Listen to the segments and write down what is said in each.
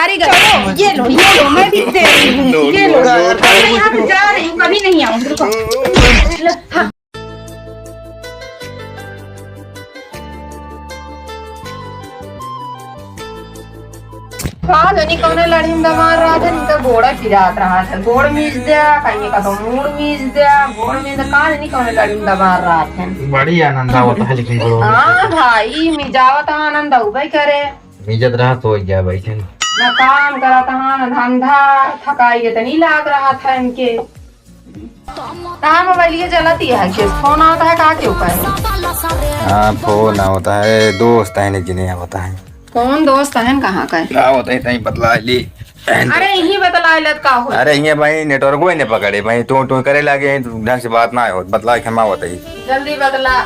कारीगर ये लो मैं भी दे रही हूँ, ये लो। मैं जा रही हूँ, कभी नहीं आऊंगी, रुको। हाँ। नहीं कौन लड़ी मार रहा था, नहीं तो घोड़ा फिरात रहा था, गोड़ मीज दिया कहीं का तो मूड मीज दिया, गोड़ में नहीं कौन लड़ी मार रहा था। बड़ी आनंद आवत है लेकिन हाँ भाई मिजावत आनंद भाई करे मिजत रहा तो गया भाई न काम करा था न धंधा, थकाई तो नहीं लाग रहा था इनके। मोबाइल ये चलाती है कि फोन आता है कहाँ के ऊपर? हाँ फोन होता है, दोस्त है लेकिन नहीं होता है। कौन दोस्त है कहाँ का? क्या होता है नहीं बतला ली। अरे यही बतला ले का हो? अरे ये भाई नेटवर्क को नहीं पकड़े भाई, तू करे लगे ढंग से बात ना हो, बतला क्षमा होता ही जल्दी बतला।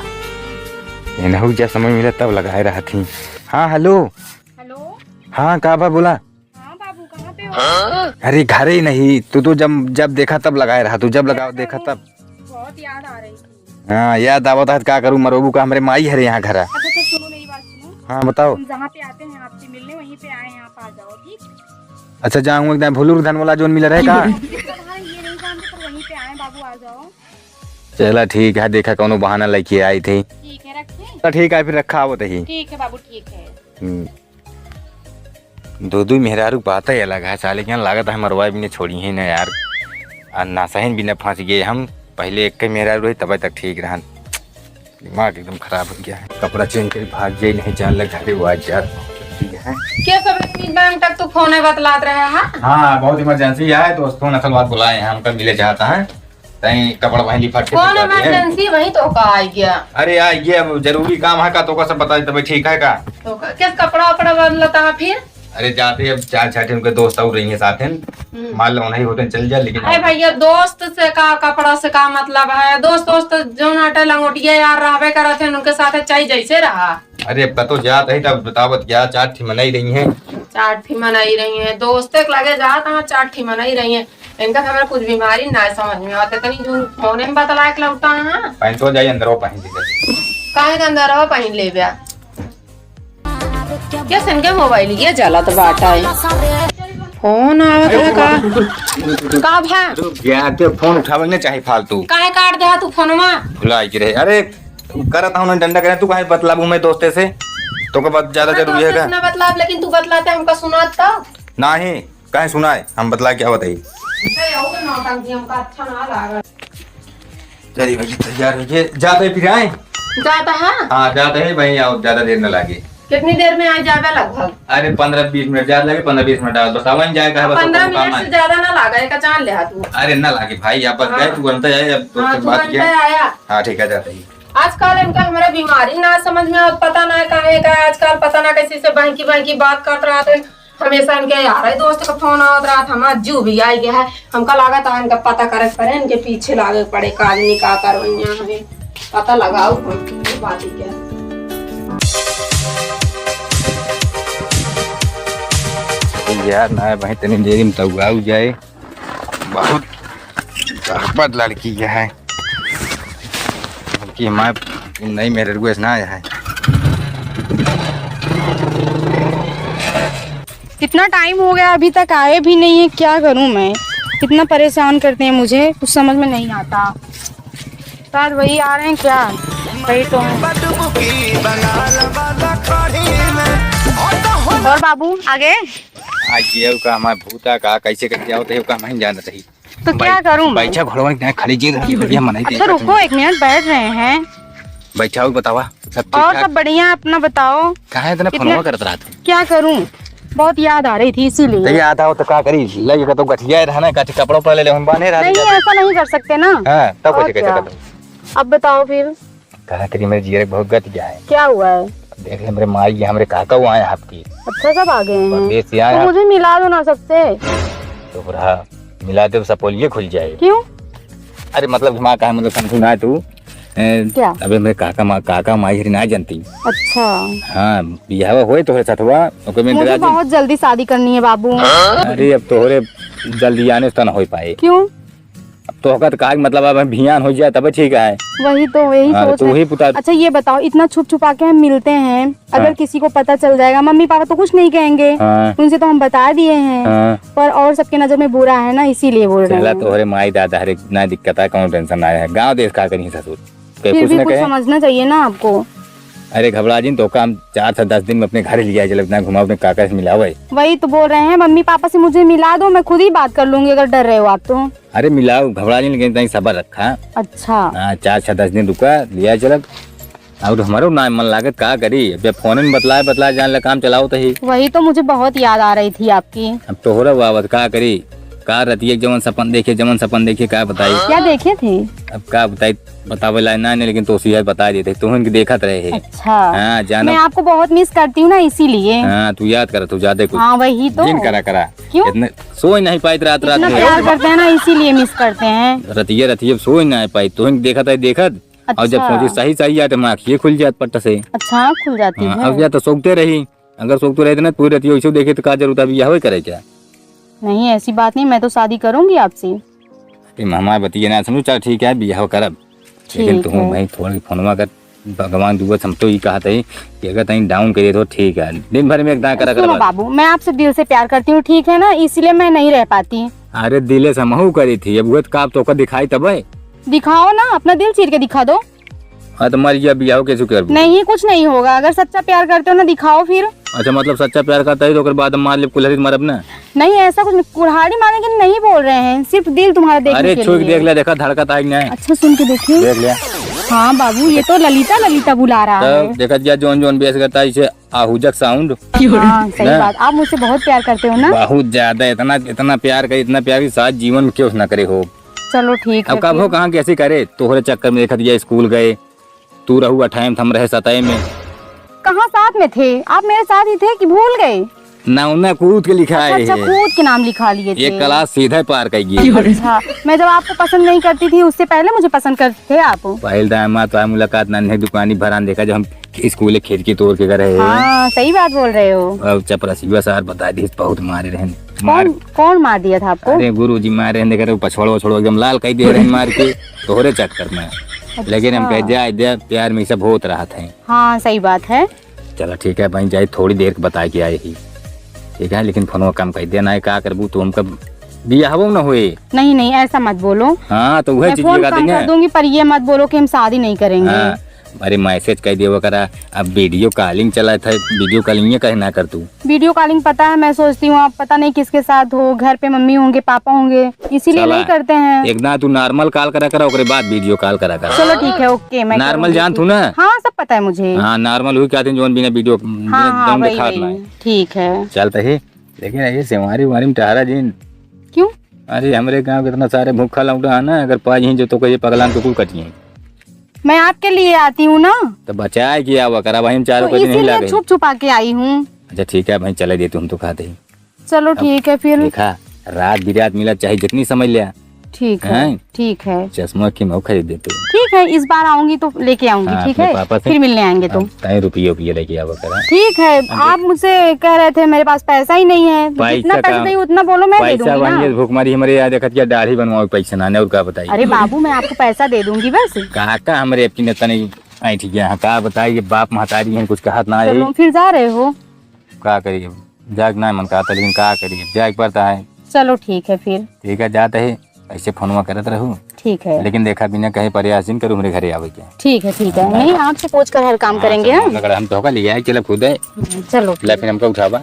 ये ना जब समय मिला तब लगाए रहा थी। हाँ हेलो हाँ कहा बा बोला? हाँ बाबू कहाँ पे हो? अरे घर ही नहीं, तू तो जब देखा तब लगाए रहा, तू जब लगा देखा तब। बहुत याद आ रही थी। हाँ याद आवता है, क्या करूँ मरोबू का, हमारे माई है यहाँ घर। अच्छा तो सुनो मेरी बात सुनो। हाँ बताओ। हम जहाँ पे आते हैं आपसे मिलने वहीं पे आए हैं, आप आ जाओ ठीक? अच्छा जाऊँ एकदम भुलूर धन वाला जोन मिला रहेगा। ये नहीं जानते पर वहीं पे आए, बाबू आ जाओ। चला ठीक है, देखा कौन बहाना लेके आई थी। ठीक है रखें? तो ठीक है फिर रखा वो ही। ठीक है बाबू ठीक है। दो मेहरारू बात ही अलग है साले, क्या लागत है मरवा भी ने छोड़ी है ना यार, और नासहीन भी न फंस गए हम। पहले एक के मेहरारू रही तब तक ठीक रहा, दिमाग एकदम खराब हो गया है। कपड़ा चेंज कर भाग जाए नहीं जान लगा घरे वो यार। क्या सब इतनी टाइम तक तू फोन बतलात रहे हैं? हाँ बहुत इमरजेंसी है, दोस्त फोन असल बात बुलाए हैं, हमका मिले चाहता है तई कपड़ा वहीं लिपट के कौन इमरजेंसी वहीं तो का आ गया? अरे यार ये जरूरी काम है का, तो का सब बता तब ठीक है का? तो किस कपड़ा वपड़ा बदलता है फिर? अरे जाते अब चार छठे उनके दोस्त और रही है साथ में, मान लो नहीं होते चल जा, लेकिन अरे भैया दोस्त से का कपड़ा से का मतलब है? दोस्त जो नाटे लंगोटिया यार रहबे करते हैं उनके साथ चाहिए जैसे रहा। अरे तो जात है तब बतावत क्या, चार थी मनाई रही है, चार थी मनाई रही है, दोस्त लगे जाता है चार थी मनाई रही है। इनका हमारा कुछ बीमारी ना समझ में आते, तनी जो फोन में बतला के लौटा है। पहन तो जाइए अंदर वो पहन दे काहे के अंदर हो पहन ले बया क्या सन के मोबाइल ये जला तो बाटा है, फोन आवत है का भा गया के फोन उठावे नहीं चाहिए फालतू, काहे काट दे तू फोनमा? भुलाई के रहे। अरे करता हूं डंडा करे, तू काहे बतलाबू मैं दोस्ते से, तो का बात ज्यादा जरूरी है का? ना बतला, लेकिन तू बतलाते हमका सुनाता नहीं, काहे सुनाए हम बतला क्या बताई। अच्छा ना लगा। चलिए भाई तैयार हो जाते फिर आए। जाता है? हाँ जाते हैं भाई, आओ ज्यादा देर न लगे। कितनी देर में आ जावे लगभग? अरे 15-20 मिनट ज्यादा लगे, 15-20 मिनट बस आवन जाएगा। 15 मिनट से ज्यादा ना लगा का चांद ले तू। अरे ना लागे भाई, आप बस गए तू बनता जाए अब तो बात किया। आया हाँ ठीक है जाते ही। आजकल इनका हमारा बीमारी ना समझ में आता, पता ना काहे का आजकल पता ना कैसे से बहकी बात कर रहा था। हमेशा इनके यार है दोस्त का फोन आ रहा था, हमारा जू भी आ गया है। हमका लगा था इनका पता करे पड़े, इनके पीछे लागे पड़े का आदमी का करवैया हमें पता लगाओ बात ही क्या। यार ना भाई तनी देरी में तो आऊ जाए, बहुत गड़बड़ लड़की है कि मैं नहीं मेरे रुएस ना आया है। कितना टाइम हो गया अभी तक आए भी नहीं है, क्या करूं मैं? कितना परेशान करते हैं मुझे, कुछ समझ में नहीं आता। शायद वही आ रहे हैं क्या? वही तो है। और बाबू आगे आइए का हमारे भूता का कैसे करके आओ तो का मैं जाना चाहिए। तो क्या करूं मैं? बैठा घोड़वा के खड़ी जी बढ़िया मनाई। अच्छा रुको एक मिनट, बैठ रहे हैं। बैठाओ बतावा सब ठीक और सब बढ़िया, अपना बताओ। कहाँ इतना फोन करत रहा था? क्या करूं, बहुत याद आ रही थी इसीलिए। तो याद आओ तो क्या करी, लगे तो गठिया रहना काठी कपड़ों पर ले ले हम बांधे रहा। नहीं ऐसा नहीं कर सकते ना। हां तब कैसे कर सकते? अब बताओ फिर। कहा तेरी मेरे जीरे बहुत गट गया है। क्या हुआ है? देख ले मेरे माई हमरे काका वो आए आपकी। अच्छा सब आ गए हैं तो मुझे मिला दो ना सबसे। तो पूरा मिला दे सब पोलिए खुल जाए। क्यों? अरे मतलब माँ का मतलब समझू ना तू क्या? अबे मेरे काका माई हरी ना जानती। अच्छा हाँ बियाह होए तो साथ हुआ मुझे बहुत जल्दी शादी करनी है बाबू। अरे अब तोहरे जल्दी आने तो ना हो पाए। क्यों? तो का मतलब अब भियान हो जाए तब ठीक है। वही तो यही हाँ, सोच तो रहे वही हैं। पुता अच्छा ये बताओ, इतना छुप छुपा के हम मिलते हैं, अगर हाँ। किसी को पता चल जाएगा, मम्मी पापा तो कुछ नहीं कहेंगे, हाँ। उनसे तो हम बता दिए हैं, हाँ। पर और सबके नजर में बुरा है ना, इसीलिए बोल रहे चला हैं। तो हरे माई दादा हरे ना दिक्कत है, कौन टेंशन आया है, गाँव देश का कहीं ससुर फिर कुछ भी न कुछ कहे। समझना चाहिए ना आपको। अरे घबरा जी तो काम 4 से 10 दिन में अपने घर लिया चल, इतना घुमाओ अपने काका से मिला हुआ। वही तो बोल रहे हैं, मम्मी पापा से मुझे मिला दो, मैं खुद ही बात कर लूंगी अगर डर रहे हो आप तो। अरे मिलाओ, घबरा जी, लेकिन तनी सबर रखा। अच्छा। हाँ 4 से 10 दिन रुका, लिया चल। और हमारो ना मन लागत का करी, जब फोन में बतलाए जान ले काम चलाओ तो ही। वही तो मुझे बहुत याद आ रही थी आपकी। अब तो हो रहा बाबत का करी, का रतिये जवन सपन देखे का बताई। क्या देखे थे? अब का बताई, बतावे ला ना नहीं, लेकिन तो उसी बता देते तू इनकी देखत रहे। अच्छा। हाँ जानो। मैं आपको बहुत मिस करती हूँ ना, इसीलिए। हाँ तू याद कर, तू ज्यादा कुछ हाँ वही तो। जिन करा क्यों? इतने सोई नहीं पाई रात इतना प्यार करते हैं ना, इसीलिए मिस करते हैं। रतिये सोई नहीं पाई, तू देखत। और जब अच्छा। सोची सही सही आते मैं आँखें खुल जात पट्ट से। अच्छा खुल जाती है। अब या तो सोचते रही, अगर सोचते रहे ना पूरी रतिये वैसे देखे तो का जरूरत अभी यह करे क्या। नहीं ऐसी बात नहीं, मैं तो शादी करूंगी आपसे। हमारे बतिये ना समझू, चल ठीक है बियाह करब, लेकिन तू भाई थोड़ा फोनवा कर, भगवान दुआ हम तो ये कहा था कि अगर तहीं डाउन करे तो ठीक है, दिन भर में एक करा सुनो बाबू, मैं आपसे दिल से प्यार करती हूँ, ठीक है ना, इसीलिए मैं नहीं रह पाती। अरे दिले से महू करी थी, अब का तो दिखाई तब दिखाओ ना, अपना दिल चीर के दिखा दो। हाँ तो मर बियाह कैसे कर। नहीं कुछ नहीं होगा, अगर सच्चा प्यार करते हो ना दिखाओ फिर। अच्छा मतलब सच्चा प्यार करता है तो ओकर बाद मार ले कुल्हाड़ी मरब ना। नहीं ऐसा कुछ नहीं, कुल्हाड़ी मारने के लिए नहीं बोल रहे हैं, सिर्फ दिल तुम्हारा देखने अरे के छुई लिए। देख ले, देखा धड़कत आई ना। अच्छा सुन के देखिए। देख लिया। हाँ बाबू ये तो ललिता बुला रहा है। देखा जा जोन बेस करता है इसे आहूजक साउंड। हाँ सही बात, आप मुझसे बहुत प्यार करते हो ना। बहुत ज्यादा, इतना प्यार करे, इतना प्यार की साथ जीवन में क्यों ना करे हो। चलो ठीक है। अब कब हो कहाँ कैसे करे, तोहरे चक्कर में देखा दिया स्कूल गए, तू रहू 28 हम रहे 27 में। कहाँ साथ में थे आप? मेरे साथ ही थे कि भूल गए? ना उन्हें कूद के लिखा है, अच्छा कूद के नाम लिखा लिए थे। एक क्लास सीधा पार कर गई। अच्छा मैं जब आपको पसंद नहीं करती थी उससे पहले मुझे पसंद करते थे आप? पहले दामा तो मुलाकात नन्हे दुकानी भरान देखा जब हम स्कूल खिड़की तोड़ के गए। हाँ सही बात बोल रहे हो। अब चपरासी सर बता दी बहुत मारे रहे। कौन मार दिया था आपको? अरे गुरु जी मारे रहे, पछोड़ो एकदम लाल कही दे रहे मार के तोहरे चक्कर में। लेकिन हम कह दिया प्यार में सब होत रहा था। हाँ सही बात है। चलो ठीक है भाई, जाए थोड़ी देर बता के आए ही, ठीक है, लेकिन फोन कम कर देना है, का करबू तो हमका बियाह न हुए। नहीं ऐसा मत बोलो। हाँ तो वह चीज कर दूंगी, पर ये मत बोलो कि हम शादी नहीं करेंगे। हाँ, अरे मैसेज कह दिया करा, अब वीडियो कॉलिंग चला था, वीडियो कॉलिंग कहे ना कर तू। वीडियो कॉलिंग पता है, मैं सोचती हूँ आप पता नहीं किसके साथ हो, घर पे मम्मी होंगे पापा होंगे, इसीलिए नहीं करते हैं। एक ना तू नॉर्मल कॉल करा ओकरे बाद वीडियो कॉल करा। चलो ठीक है ओके, मैं नॉर्मल जान तू ना। हाँ सब पता है मुझे। हाँ नॉर्मल हुई क्या जोन बिना वीडियो ठीक है चलता है। लेकिन ये सेवारी वारी में टहरा जीन क्यों? अरे हमारे गाँव के इतना सारे भूखा लौटा है ना, अगर पाँच ही जो तो कहीं पगलान तो कुल कटिए। मैं आपके लिए आती हूँ ना, तो बचाए किया हुआ करा भाई, हम चारों तो कभी नहीं इसीलिए लगे। छुप छुपा के आई हूँ। अच्छा ठीक है भाई, चले दे तुम तो खाते ही। चलो ठीक है फिर। देखा रात बिरात मिला चाहे जितनी समझ लिया। ठीक है ठीक है। चश्मा की मऊ खरीद देते। ठीक है इस बार आऊंगी तो लेके आऊंगी। हाँ, ठीक अपने है पापा से फिर मिलने आएंगे तो। रुपये लेके आवा करा। ठीक है, आप मुझसे कह रहे थे मेरे पास पैसा ही नहीं है, जितना पैसा चाहिए उतना बोलो मैं दे दूंगी ना। भूखमारी हमारे यहाँ देखा क्या दाढ़ी बनवाओ पैसा ना और का बताइए। अरे बाबू मैं आपको पैसा दे दूंगी बस। काका हमारे अपनी नेता नहीं आई ठीक है, का बताइए बाप महतारी है कुछ कहा ना है। फिर जा रहे हो? का करिए जाग ना मन कहता, लेकिन का करिए जाग पड़ता है। चलो ठीक है फिर। ठीक है जाते है, ऐसे फोनवा करत रहूं। ठीक है, लेकिन देखा बिना कहीं प्रयास नहीं करूँ मेरे घरे आवे के। ठीक है नहीं आपसे पूछ कर हर काम करेंगे। हम तो होगा लिया है, चलो खुद है। चलो फिर हमको उठावा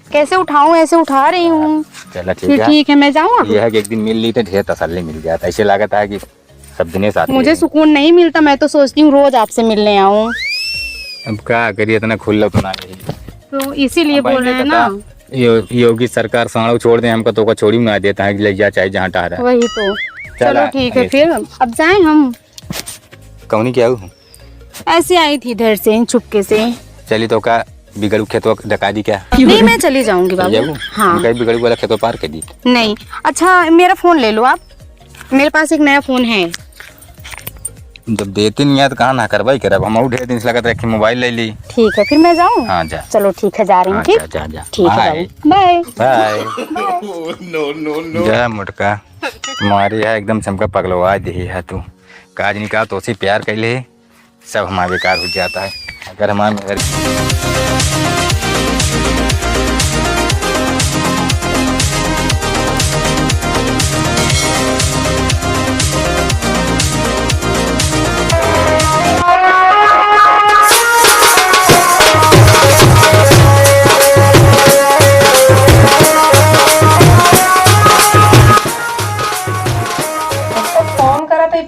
कैसे उठाऊं, ऐसे उठा रही हूँ। चलो फिर ठीक है मैं जाऊँ। यह है कि एक दिन मिल ली तो ढेर तसल्ली मिल जाता, ऐसे लागत है कि सब दिन साथ। मुझे सुकून नहीं मिलता, मैं तो सोचती हूँ रोज आपसे मिलने आऊँ। अब क्या करिए, इतना खुल्ला तो ना तो इसीलिए बोल रहे हैं ना। योगी सरकार साड़ो छोड़ दे हमको, तो छोड़ी ना देता है ले जा चाहे जहाँ टारा। वही तो। चलो ठीक है फिर अब जाएं हम। कौनी क्या हूँ ऐसे आई थी इधर से चुपके से। चली तो का बिगड़ू खेतों डका दी क्या? नहीं मैं चली जाऊंगी बाबू। हाँ बिगड़ू वाला खेतों पार कर दी। नहीं अच्छा मेरा फोन ले लो आप, मेरे पास एक नया फोन है। जब देते नहीं है तो कहाँ ना करवाई करब हम ढेर दिन से लगत रखे मोबाइल ले ली। ठीक है फिर मैं जाऊँ। हाँ जा। चलो ठीक है जा रही हूँ। हाँ, ठीक जा जा ठीक है बाय बाय। जा मुटका तुम्हारी है एकदम चमका पगलवा दी है तू। काज निकाल तो उसी प्यार कर ले सब हमारा बेकार हो जाता है अगर हमारे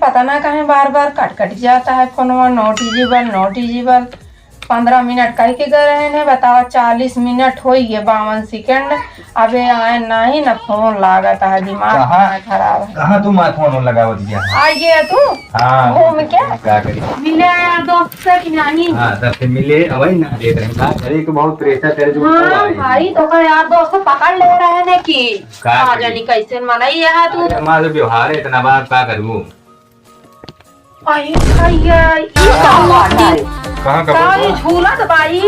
पता ना कहीं बार बार कट कट जाता है फोनवा। नॉट इजिबल 15 मिनट कह के गए रहे ने बताओ 40 मिनट हो गए 52 सेकंड अबे आए नहीं ना फोन लागत है दिमाग खराब है। कहाँ तुम फोन लगावत गया आ गया तू। हाँ घूम क्या करी मिले यार दोस्त से कि नहीं। हाँ तब से मिले अवई ना देख रहे हैं घरे के बहुत प्रेशर तेरे जो हाँ भाई तो का यार दोस्त पकड़ ले रहे ने कि का जानी कैसे मनाई है तू। हमारा व्यवहार है इतना बार का करूँ आई भैया ये का बात है। कहाँ का का ये झूलत बाई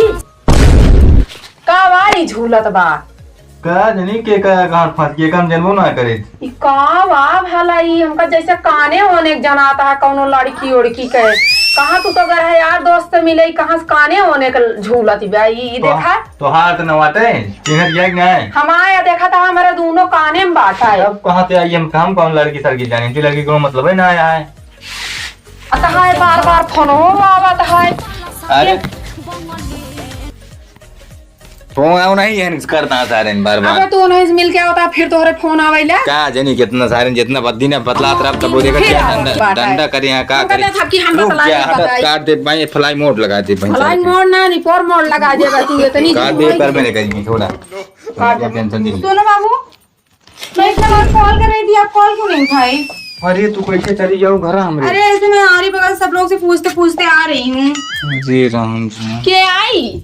का बाई झूलत बा का जनी के का कहाँ फंस के काम जनबो ना करे ई का बा भलाई हमका जैसे काने होने जनाता है कौनो लड़की उड़की के। कहाँ तू तो गए है यार दोस्त मिले कहाँ से काने होने का झूलत बाई ये देखा तो हाथ नवाते चिन्हत गया कि नहीं हमारा देखा था हमारे दोनों काने में बाटा है। अब कहाँ से आई हम काम कौन लड़की सड़की जाने की लड़की को मतलब है ना आया है अतः बार बार फोनो आवत है। अरे फोन आओ नहीं है करना सारे बार अबे बार तू नहीं मिल के होता फिर तोहरे फोन आवेला क्या जानी कितना सारे जितना बद्दी ने बतला तरफ तब वो देखा फिर क्या आवत बात है। डंडा करे यहाँ का हम करे कहते था कि हम रुक बतलाई जा, बताई। काट दे भाई फ्लाई मोड लगा दे भाई फ्लाई मोड ना रिपोर्ट मोड लगा देगा तू इतनी काट दे पर मैंने कही थोड़ा टेंशन नहीं सुनो बाबू मैं इतना बार कॉल कर रही थी आप कॉल क्यों नहीं उठाए। अरे तू कैसे चली जाओ घर हमरे अरे ऐसे मैं आ रही बगल सब लोग से पूछते पूछते आ रही हूँ। जी राम जी के आई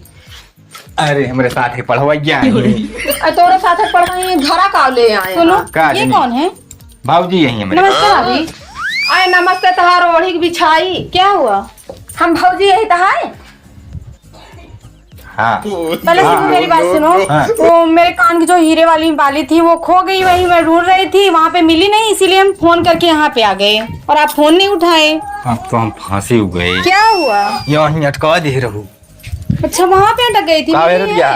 अरे हमारे साथ ही पढ़वाइया तोरे साथ पढ़ाई घरा का ले आए। सुनो का ये जनी? कौन है। भाऊजी यही है मेरे नमस्ते भाभी। आए नमस्ते तहार ओढ़ी की बिछाई क्या हुआ। हम भौजी यही तहार। हाँ पहले से मेरी बात सुनो। हाँ। वो मेरे कान की जो हीरे वाली बाली थी वो खो गई वही मैं ढूंढ रही थी वहाँ पे मिली नहीं इसीलिए हम फोन करके यहाँ पे आ गए और आप फोन नहीं उठाए। अब तो हम फांसी हो गए क्या हुआ। यहीं अटका दे रहू अच्छा वहाँ पे अटक गई थी। का बेरत गया?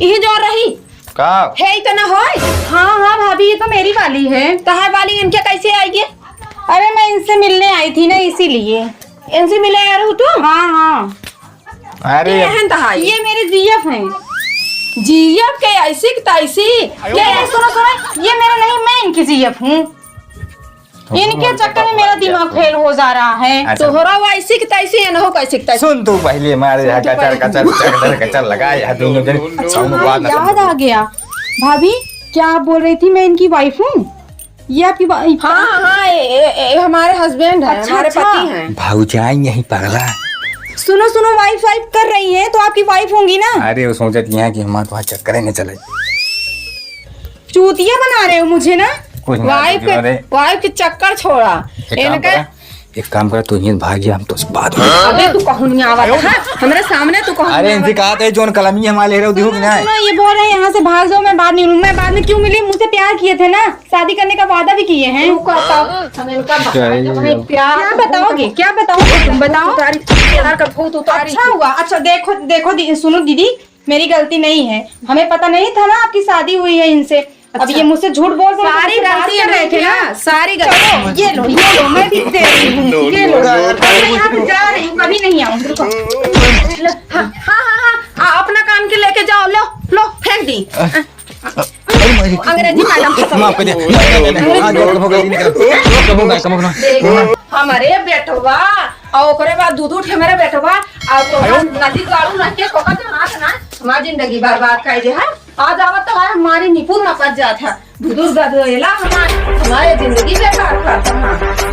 यही जो रही का है ही तो ना होय। हाँ हाँ भाभी ये तो मेरी वाली है। तहार वाली इनके कैसे आई है। अरे मैं इनसे मिलने आई थी ना इसीलिए। इनसे मिले यार हो तू। हाँ हाँ अरे एहन तहाई ये मेरे जीएफ हैं। जीएफ के ऐसी की तैसी ये सुनो सुनो ये मेरा नहीं मैं इनकी जीएफ हूँ। इनके चक्कर में मेरा दिमाग फेल हो जा रहा है। अच्छा। तोहरा वैसी की तैसी है ना हो कैसी की तैसी। सुन तू पहले मारे यहाँ कचर कचर कचर कचर लगा यहाँ दोनों जन दोनों बात ना याद आ गया। भाभी क्या आप बोल रही थी मैं इनकी वाइफ हूँ। ये आपकी वाइफ। हाँ हाँ ये हमारे हस्बैंड है अच्छा, हमारे अच्छा। पति हैं। भाऊजाई यही पगला सुनो सुनो वाइफ वाइफ कर रही है तो आपकी वाइफ होंगी ना। अरे वो सोचती है कि हमारे वहाँ चक्कर ही नहीं चले चूतिया बना रहे हो मुझे ना। कुछ ना वाइफ के चक्कर छोड़ा इनका। एक काम कर तू यहीं भाग जा हम तो बात में अबे तू कहूँ नहीं आवत है हमारे सामने तू कहूँ। अरे इनसे कहा था जोन कलमी हमारे ले रहे हो देखो कि नहीं सुनो ये बोल रहे हैं यहाँ से भाग जाओ मैं बाद नहीं मैं बाद में क्यों मिली मुझसे प्यार किए थे ना शादी करने का वादा भी किए हैं। तू कहता हम इनका प्यार क्या बताओगे क्या बताओगे तुम बताओ। प्यार का भूत उतारी। अच्छा हुआ। अच्छा देखो देखो सुनो दीदी मेरी गलती नहीं है। हमें पता नहीं था ना आपकी शादी हुई है इनसे। अब ये मुझसे झूठ बोल बोल सारी गलती कर रहे थे ना सारी गलती। ये लो मैं भी दे रही हूँ। ये लो मैं यहाँ पे जा रही हूँ कभी नहीं आऊंगी। हाँ हाँ हाँ अपना कान के लेके जाओ लो लो फेंक दी। अंग्रेजी मैडम माफ कर दे हमारे बेटवा और ओकरे बाद दूध उठे मेरे बेटवा और तो नदी गाड़ू रह के कोका तो हाथ ना हमारी जिंदगी बर्बाद कर दे है। आज आवत तो है हमारी निपुण न पच जाता दूध गदोला हमारे जिंदगी बेकार करता है।